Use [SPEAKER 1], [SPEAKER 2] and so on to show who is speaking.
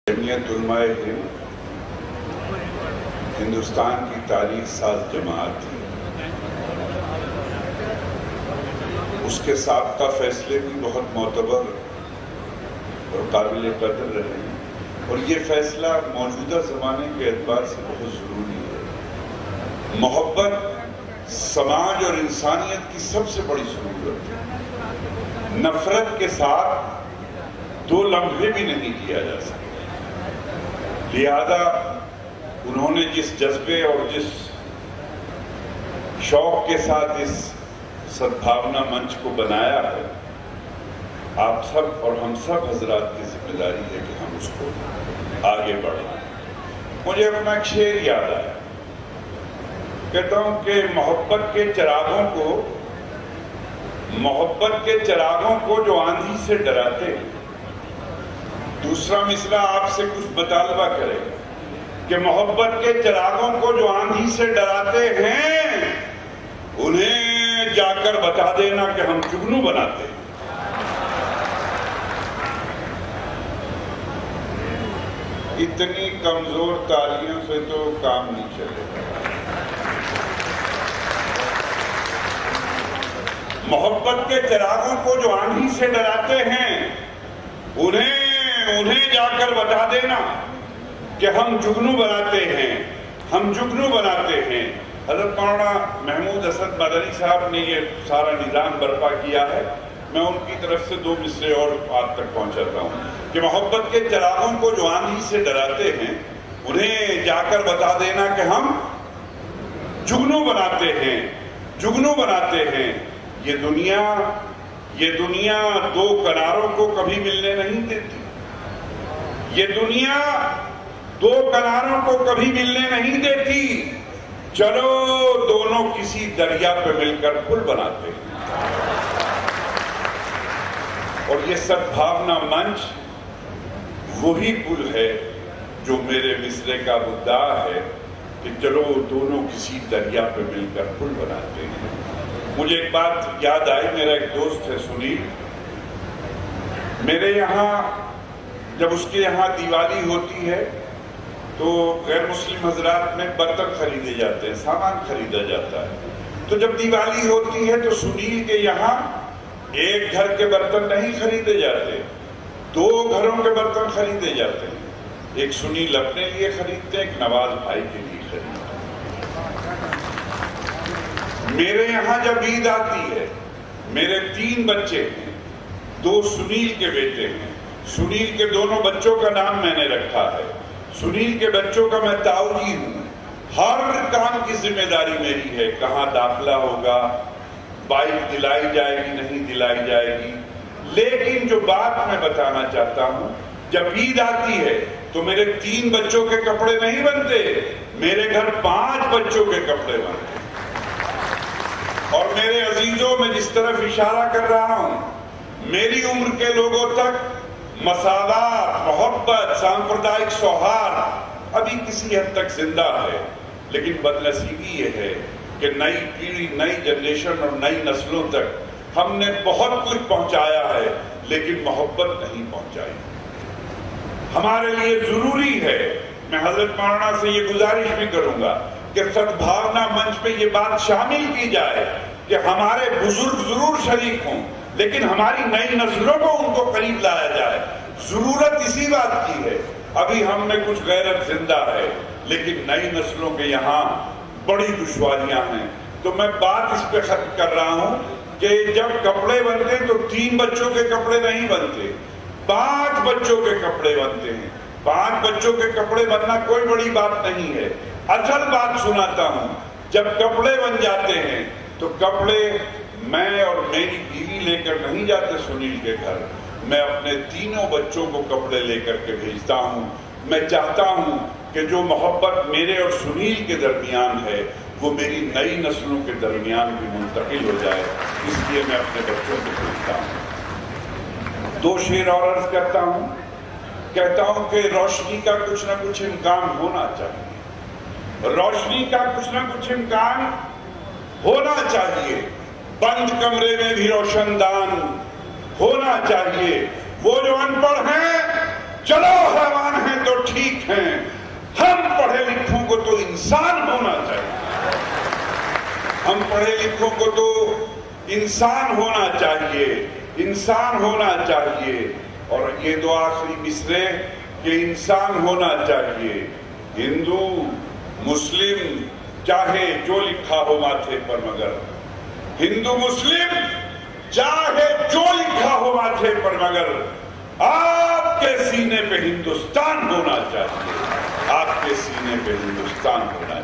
[SPEAKER 1] جمعیت علماء ہند ہندوستان کی تاریخ ساز جماعت ہے۔ اس کے سابقہ فیصلے بھی بہت معتبر اور قابل قدر رہے ہیں، اور یہ فیصلہ موجودہ زمانے کے اعتبار سے بہت ضروری ہے۔ محبت سماج اور انسانیت کی سب سے بڑی ضرورت ہے۔ نفرت کے ساتھ 2 لمحے بھی نہیں کیا جا سکتا۔ لہذا انہوں نے جس جذبے اور جس شوق کے ساتھ اس سدبھاونا منچ کو بنایا ہے، آپ سب اور ہم سب حضرات کی ذمہ داری ہے کہ ہم اس کو آگے بڑھائیں۔ مجھے اپنا ایک شعر یاد آیا، کہتا ہوں کہ محبت کے چراغوں کو جو آندھی سے ڈراتے ہیں، دوسرا مصرع آپ سے کچھ مطالبہ کرے گا کہ محبت کے چراغوں کو جو آندھی سے ڈراتے ہیں انہیں جا کر بتا دینا کہ ہم جگنو بناتے ہیں۔ اتنی کمزور تالیوں سے تو کام نہیں چلے گا۔ محبت کے چراغوں کو جو آندھی سے ڈراتے ہیں انہیں جا کر بتا دینا کہ ہم جگنو بناتے ہیں، ہم جگنو بناتے ہیں۔ حضرت مولانا محمود اسد مدنی صاحب نے یہ سارا نظام برپا کیا ہے، میں ان کی طرف سے 2 مصرے اور آپ تک پہنچاتا ہوں کہ محبت کے چراغوں کو جو آندھی سے ڈراتے ہیں انہیں جا کر بتا دینا کہ ہم جگنو بناتے ہیں، جگنو بناتے ہیں۔ یہ دنیا 2 کناروں کو کبھی ملنے نہیں دیتی، یہ دنیا 2 کناروں کو کبھی ملنے نہیں دیتی، چلو دونوں کسی دریا پہ مل کر پل بناتے ہیں۔ اور یہ سدبھاونا منچ وہی پل ہے جو میرے مصرے کا مدعا ہے کہ چلو دونوں کسی دریا پہ مل کر پل بناتے ہیں۔ مجھے ایک بات یاد آئی، میرا ایک دوست ہے سنیل، میرے یہاں جب اس کے یہاں دیوالی ہوتی ہے تو غیر مسلم حضرات میں برتن خریدے جاتے ہیں، سامان خریدا جاتا ہے۔ تو جب دیوالی ہوتی ہے تو سنیل کے یہاں ایک گھر کے برتن نہیں خریدے جاتے، 2 گھروں کے برتن خریدے جاتے ہیں۔ ایک سنیل اپنے لیے خریدتے ہیں، ایک نواز بھائی کے لیے خریدتے ہیں۔ میرے یہاں جب عید آتی ہے، میرے 3 بچے ہیں، 2 سنیل کے بیٹے ہیں، سنیل کے دونوں بچوں کا نام میں نے رکھا ہے، سنیل کے بچوں کا میں تاؤجی ہوں، ہر کام کی ذمہ داری میری ہے، کہاں داخلہ ہوگا، بائک دلائی جائے گی نہیں دلائی جائے گی۔ لیکن جو بات میں بتانا چاہتا ہوں، جب عید آتی ہے تو میرے 3 بچوں کے کپڑے نہیں بنتے، میرے گھر 5 بچوں کے کپڑے بنتے۔ اور میرے عزیزوں، میں جس طرف اشارہ کر رہا ہوں، میری عمر کے لوگوں تک مساوات، محبت، سامپردائک سوہار ابھی کسی حد تک زندہ ہے، لیکن بدنصیبی یہ ہے کہ نئی پیڑھی، نئی جنریشن اور نئی نسلوں تک ہم نے بہت کچھ پہنچایا ہے لیکن محبت نہیں پہنچائی۔ ہمارے لیے ضروری ہے، میں حضرت مولانا سے یہ گزارش بھی کروں گا کہ سدبھاونا منچ پہ یہ بات شامل کی جائے کہ ہمارے بزرگ ضرور شریک ہوں لیکن ہماری نئی نسلوں کو ان کو قریب لایا جائے۔ ضرورت اسی بات کی ہے، ابھی ہم میں کچھ غیرت زندہ ہے لیکن نئی نسلوں کے یہاں بڑی دشواریاں ہیں۔ تو میں بات اس پہ ختم کر رہا ہوں کہ جب کپڑے بنتے تو 3 بچوں کے کپڑے نہیں بنتے، 5 بچوں کے کپڑے بنتے ہیں۔ 5 بچوں کے کپڑے بننا کوئی بڑی بات نہیں ہے۔ اصل بات سناتا ہوں، جب کپڑے بن جاتے ہیں تو کپڑے میں اور میری بیوی لے کر نہیں جاتے سنیل کے گھر، میں اپنے 3 بچوں کو کپڑے لے کر کے بھیجتا ہوں۔ میں چاہتا ہوں کہ جو محبت میرے اور سنیل کے درمیان ہے وہ میری نئی نسلوں کے درمیان بھی منتقل ہو جائے، اس لیے میں اپنے بچوں کو بھیجتا ہوں۔ 2 شعر اور عرض کرتا ہوں، کہتا ہوں کہ روشنی کا کچھ نہ کچھ امکان ہونا چاہیے، روشنی کا کچھ نہ کچھ امکان ہونا چاہیے، بند کمرے میں بھی روشن دان ہونا چاہیے۔ وہ جو ان پڑھ ہیں چلو حیوان ہیں ہم پڑھے لکھوں کو تو انسان ہونا چاہیے، انسان ہونا چاہیے، اور یہ دو آخری مصرے کہ انسان ہونا چاہیے، ہندو مسلم چاہے جو لکھا ہو ماتھے پر مگر، ہندو مسلم چاہے جو لکھا ہو ماتھے پر مگر آپ کے سینے پہ ہندوستان ہونا چاہیے، آپ کے سینے پہ ہندوستان ہونا